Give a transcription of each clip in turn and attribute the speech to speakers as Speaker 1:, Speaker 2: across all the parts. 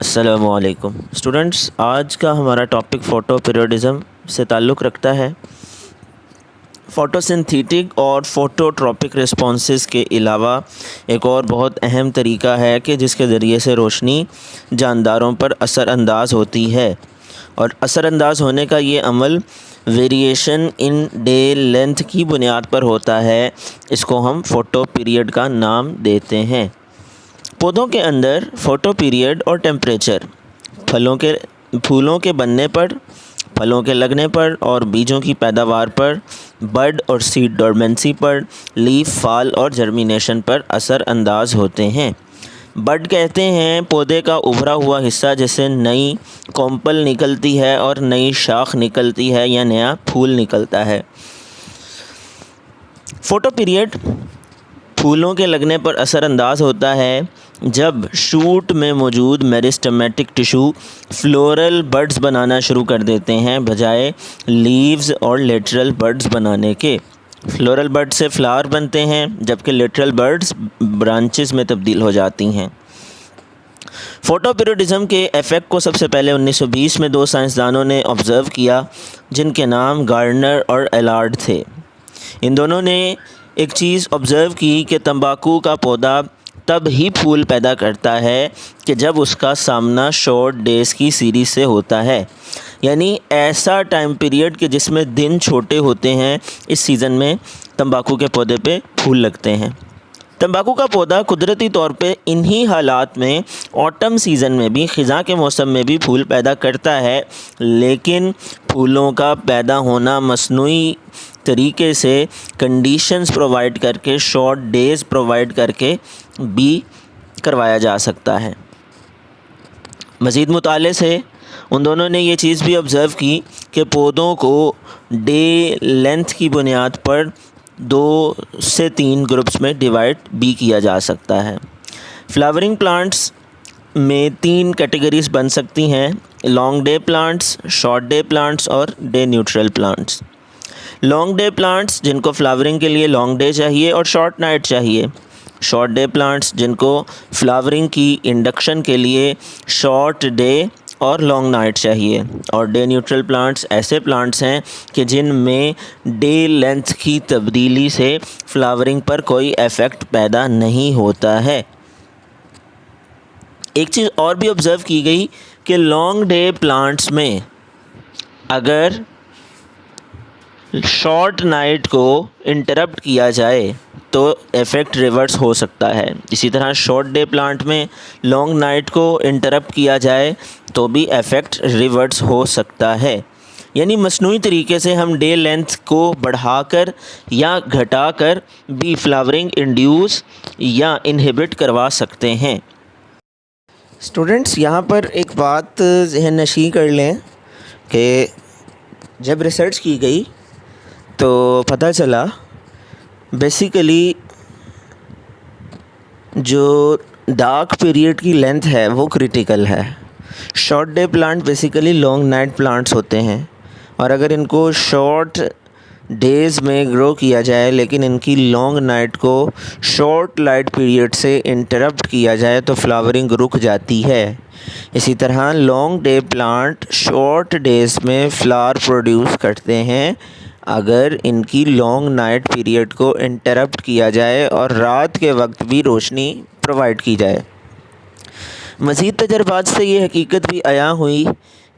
Speaker 1: अस्सलामुअलैकुम स्टूडेंट्स, आज का हमारा टॉपिक फ़ोटो पीरियडिज़म से ताल्लुक़ रखता है। फ़ोटोसिंथेटिक और फ़ोटोट्रॉपिक रिस्पॉन्सेस के अलावा एक और बहुत अहम तरीका है कि जिसके ज़रिए से रोशनी जानदारों पर असरानंदाज़ होती है, और असरानंदाज़ होने का ये अमल वेरिएशन इन डे लेंथ की बुनियाद पर होता है। इसको हम फ़ोटो पीरियड का नाम देते हैं। पौधों के अंदर फ़ोटो पीरियड और टेम्परेचर फूलों के बनने पर, फलों के लगने पर और बीजों की पैदावार पर, बड और सीड डोरमेंसी पर, लीफ फॉल और जर्मिनेशन पर असर अंदाज होते हैं। बड कहते हैं पौधे का उभरा हुआ हिस्सा जिससे नई कॉम्पल निकलती है और नई शाख निकलती है या नया फूल निकलता है। फ़ोटो पीरियड फूलों के लगने पर असरानंदाज होता है जब शूट में मौजूद मेरिस्टेमेटिक टिश्यू फ्लोरल बड्स बनाना शुरू कर देते हैं बजाय लीव्स और लेटरल बड्स बनाने के। फ्लोरल बड से फ्लावर बनते हैं जबकि लेटरल बड्स ब्रांचेस में तब्दील हो जाती हैं। फ़ोटो पीरियडिज़म के इफ़ेक्ट को सबसे पहले 1920 में दो साइंसदानों ने ऑब्ज़र्व किया जिनके नाम गार्डनर और एलार्ड थे। इन दोनों ने एक चीज़ ऑब्ज़र्व की कि तंबाकू का पौधा तब ही फूल पैदा करता है कि जब उसका सामना शॉर्ट डेज़ की सीरीज़ से होता है, यानी ऐसा टाइम पीरियड कि जिसमें दिन छोटे होते हैं। इस सीज़न में तंबाकू के पौधे पे फूल लगते हैं। तंबाकू का पौधा कुदरती तौर पे इन्हीं हालात में ऑटम सीज़न में भी, ख़िज़ा के मौसम में भी फूल पैदा करता है, लेकिन फूलों का पैदा होना मसनूई तरीके से कंडीशंस प्रोवाइड करके, शॉर्ट डेज़ प्रोवाइड करके भी करवाया जा सकता है। मज़ीद मुताले से उन दोनों ने ये चीज़ भी ऑब्ज़र्व की कि पौधों को डे लेंथ की बुनियाद पर 2 से 3 ग्रुप्स में डिवाइड भी किया जा सकता है। फ्लावरिंग प्लांट्स में 3 कैटेगरीज बन सकती हैं: long day plants, short day plants और day neutral plants. Long day plants जिनको फ्लावरिंग के लिए लॉन्ग डे चाहिए और शॉर्ट नाइट चाहिए। शॉर्ट डे प्लांट्स जिनको फ्लावरिंग की इंडक्शन के लिए शॉर्ट डे और लॉन्ग नाइट चाहिए। और डे न्यूट्रल प्लांट्स ऐसे प्लांट्स हैं कि जिनमें डे लेंथ की तब्दीली से फ्लावरिंग पर कोई इफ़ेक्ट पैदा नहीं होता है। एक चीज़ और भी ऑब्ज़र्व की गई कि लॉन्ग डे प्लांट्स में अगर शॉर्ट नाइट को इंटरप्ट किया जाए तो इफ़ेक्ट रिवर्स हो सकता है। इसी तरह शॉर्ट डे प्लांट में लॉन्ग नाइट को इंटरप्ट किया जाए तो भी इफ़ेक्ट रिवर्स हो सकता है। यानी मसनूई तरीके से हम डे लेंथ को बढ़ाकर या घटाकर भी फ्लावरिंग इंड्यूस या इनहिबिट करवा सकते हैं। स्टूडेंट्स, यहाँ पर एक बात ज़हन नशीं कर लें कि जब रिसर्च की गई तो पता चला बेसिकली जो डार्क पीरियड की लेंथ है वो क्रिटिकल है। Short day plant basically long night plants होते हैं, और अगर इनको शॉर्ट डेज़ में ग्रो किया जाए लेकिन इनकी लॉन्ग नाइट को शॉर्ट लाइट पीरियड से इंटरप्ट किया जाए तो फ्लावरिंग रुक जाती है। इसी तरह long day plant short days में फ्लावर प्रोड्यूस करते हैं अगर इनकी लॉन्ग नाइट पीरियड को इंटरप्ट किया जाए और रात के वक्त भी रोशनी प्रोवाइड की जाए। मज़ीद तजर्बात से ये हकीकत भी आया हुई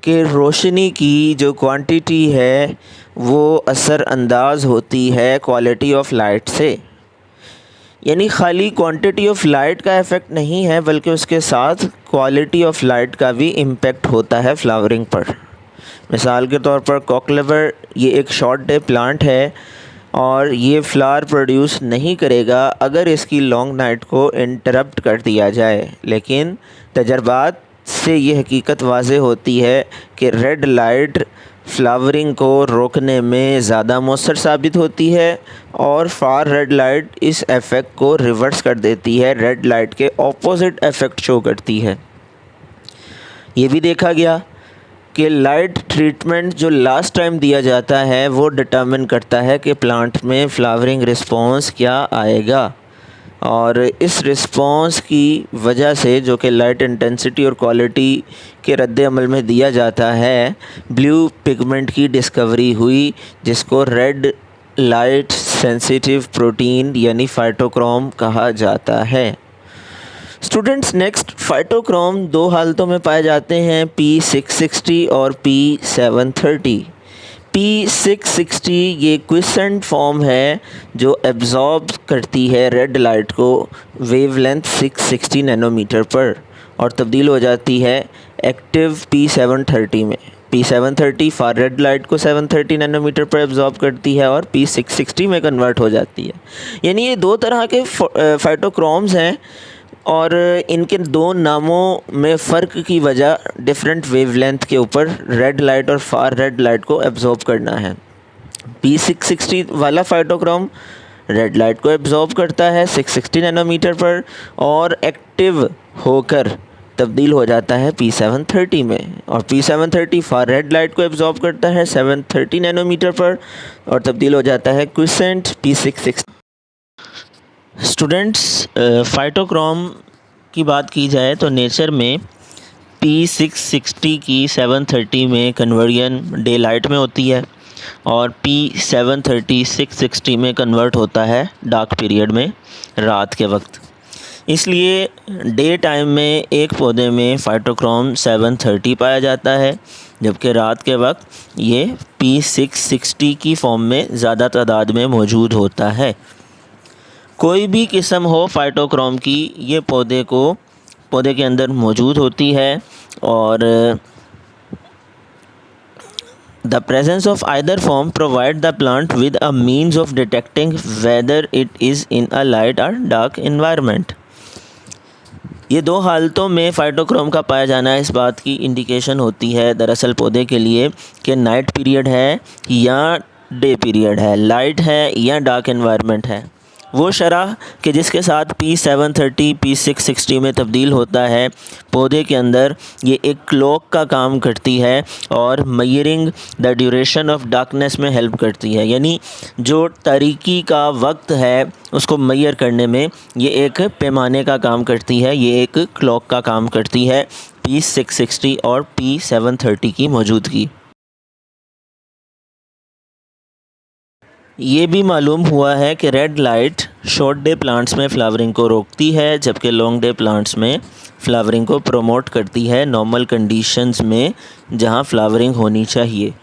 Speaker 1: कि रोशनी की जो क्वांटिटी है वो असर अंदाज होती है क्वालिटी ऑफ लाइट से। यानी खाली क्वांटिटी ऑफ लाइट का इफ़ेक्ट नहीं है बल्कि उसके साथ क्वालिटी ऑफ लाइट का भी इम्पेक्ट होता है फ्लावरिंग पर। मिसाल के तौर पर कॉकलेवर ये एक शॉर्ट डे प्लांट है और ये फ्लावर प्रोड्यूस नहीं करेगा अगर इसकी लॉन्ग नाइट को इंटरप्ट कर दिया जाए, लेकिन तजर्बात से ये हकीकत वाज़े होती है कि रेड लाइट फ्लावरिंग को रोकने में ज़्यादा मौसर साबित होती है और फार रेड लाइट इस इफ़ेक्ट को रिवर्स कर देती है, रेड लाइट के ऑपोजिट इफ़ेक्ट शो करती है। ये भी देखा गया कि लाइट ट्रीटमेंट जो लास्ट टाइम दिया जाता है वो डिटर्मिन करता है कि प्लांट में फ्लावरिंग रिस्पॉन्स क्या आएगा। और इस रिस्पॉन्स की वजह से, जो कि लाइट इंटेंसिटी और क्वालिटी के रद्द अमल में दिया जाता है, ब्लू पिगमेंट की डिस्कवरी हुई, जिसको रेड लाइट सेंसिटिव प्रोटीन यानी फाइटोक्रोम कहा जाता है। स्टूडेंट्स, नेक्स्ट, फाइटोक्रोम दो हालतों में पाए जाते हैं, P660 और P730। P660 ये क्विसेंट फॉर्म है जो एब्जॉर्ब करती है रेड लाइट को वेवलेंथ 660 नैनोमीटर पर और तब्दील हो जाती है एक्टिव P730 में। P730 फार रेड लाइट को 730 नैनोमीटर पर एब्जॉर्ब करती है और P660 में कन्वर्ट हो जाती है। यानी ये दो तरह के फाइटोक्रोम्स हैं और इनके दो नामों में फ़र्क की वजह डिफरेंट वेवलेंथ के ऊपर रेड लाइट और फार रेड लाइट को एब्जॉर्ब करना है। P660 वाला फाइटोक्रोम रेड लाइट को एब्जॉर्ब करता है 660 नैनोमीटर पर और एक्टिव होकर तब्दील हो जाता है P730 में, और P730 फार रेड लाइट को एब्जॉर्ब करता है 730 नैनोमीटर पर और तब्दील हो जाता है क्विसेंट P660। स्टूडेंट्स, फाइटोक्रोम की बात की जाए तो नेचर में P660 की 730 में कन्वर्जन डे लाइट में होती है और P730 660 में कन्वर्ट होता है डार्क पीरियड में, रात के वक्त। इसलिए डे टाइम में एक पौधे में फाइटोक्रोम 730 पाया जाता है, जबकि रात के वक्त ये P660 की फॉर्म में ज़्यादा तादाद में मौजूद होता है। कोई भी किस्म हो फाइटोक्रोम की, ये पौधे के अंदर मौजूद होती है और the presence of either form provide the plant with a means of detecting whether it is in a light और डार्क इन्वायरमेंट। ये दो हालतों में फ़ाइटोक्रोम का पाया जाना इस बात की इंडिकेशन होती है दरअसल पौधे के लिए कि नाइट पीरियड है या डे पीरियड है, लाइट है या डार्क इन्वायरमेंट है। वो शरह कि जिसके साथ P730 P660 में तब्दील होता है, पौधे के अंदर ये एक क्लॉक का काम करती है और measuring the duration of darkness में हेल्प करती है। यानी जो तारीकी का वक्त है उसको मेजर करने में ये एक पैमाने का काम करती है, ये एक क्लॉक का काम करती है P660 और P730 की मौजूदगी। ये भी मालूम हुआ है कि red light short day plants में फ्लावरिंग को रोकती है, जबकि लॉन्ग डे प्लांट्स में फ्लावरिंग को प्रमोट करती है नॉर्मल कंडीशंस में जहां फ्लावरिंग होनी चाहिए।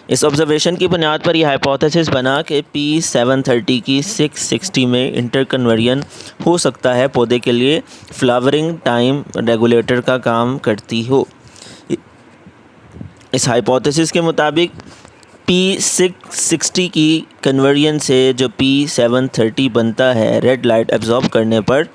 Speaker 1: इस ऑब्जर्वेशन की बुनियाद पर यह हाइपोथेसिस बना कि P730 की 660 में इंटरकन्वर्जन हो सकता है पौधे के लिए फ्लावरिंग टाइम रेगुलेटर का काम करती हो। इस हाइपोथेसिस के मुताबिक P660 की कन्वर्जन से जो P730 बनता है रेड लाइट एब्जॉर्ब करने पर,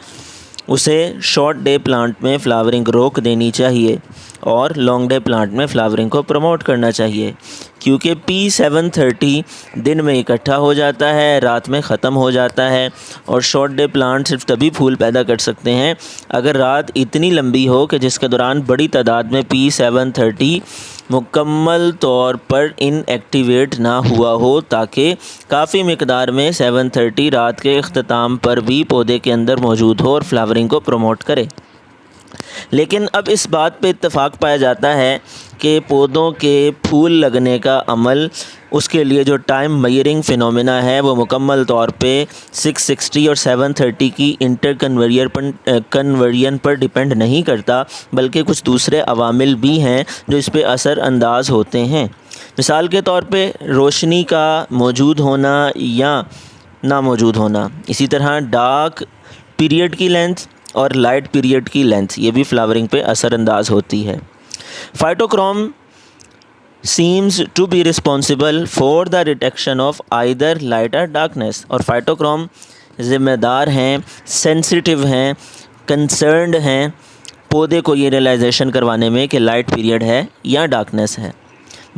Speaker 1: उसे शॉर्ट डे प्लांट में फ्लावरिंग रोक देनी चाहिए और लॉन्ग डे प्लांट में फ्लावरिंग को प्रमोट करना चाहिए, क्योंकि P730 दिन में इकट्ठा हो जाता है, रात में ख़त्म हो जाता है और शॉर्ट डे प्लांट सिर्फ तभी फूल पैदा कर सकते हैं अगर रात इतनी लंबी हो कि जिसके दौरान बड़ी तादाद में P730 मुकम्मल तौर पर इनएक्टिवेट ना हुआ हो, ताकि काफ़ी मिकदार में 730 रात के अख्ताम पर भी पौधे के अंदर मौजूद हो और फ्लावरिंग को प्रमोट करे। लेकिन अब इस बात पे इत्तेफाक पाया जाता है कि पौधों के फूल लगने का अमल, उसके लिए जो टाइम मेजरिंग फिनोमेना है वो मुकम्मल तौर पे 660 और 730 की कन्वर्जन पर डिपेंड नहीं करता, बल्कि कुछ दूसरे अवामिल भी हैं जो इस पे असर अंदाज होते हैं। मिसाल के तौर पे रोशनी का मौजूद होना या ना मौजूद होना, इसी तरह डार्क पीरियड की लेंथ और लाइट पीरियड की लेंथ, ये भी फ्लावरिंग पे असरअंदाज होती है। Phytochrome seems to be responsible for the detection of either light or darkness, और फाइटोक्रोम ज़िम्मेदार हैं, सेंसिटिव हैं, कंसर्न्ड हैं पौधे को ये रियलाइजेशन करवाने में कि लाइट पीरियड है या डार्कनेस है।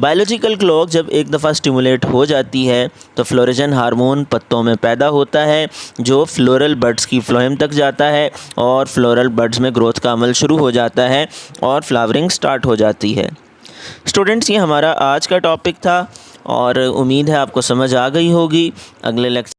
Speaker 1: बायोलॉजिकल क्लॉक जब एक दफ़ा स्टिमुलेट हो जाती है तो फ्लोरेजन हार्मोन पत्तों में पैदा होता है, जो फ्लोरल बड्स की फ्लोएम तक जाता है और फ्लोरल बड्स में ग्रोथ का अमल शुरू हो जाता है और फ्लावरिंग स्टार्ट हो जाती है। स्टूडेंट्स, ये हमारा आज का टॉपिक था और उम्मीद है आपको समझ आ गई होगी। अगले लेक्चर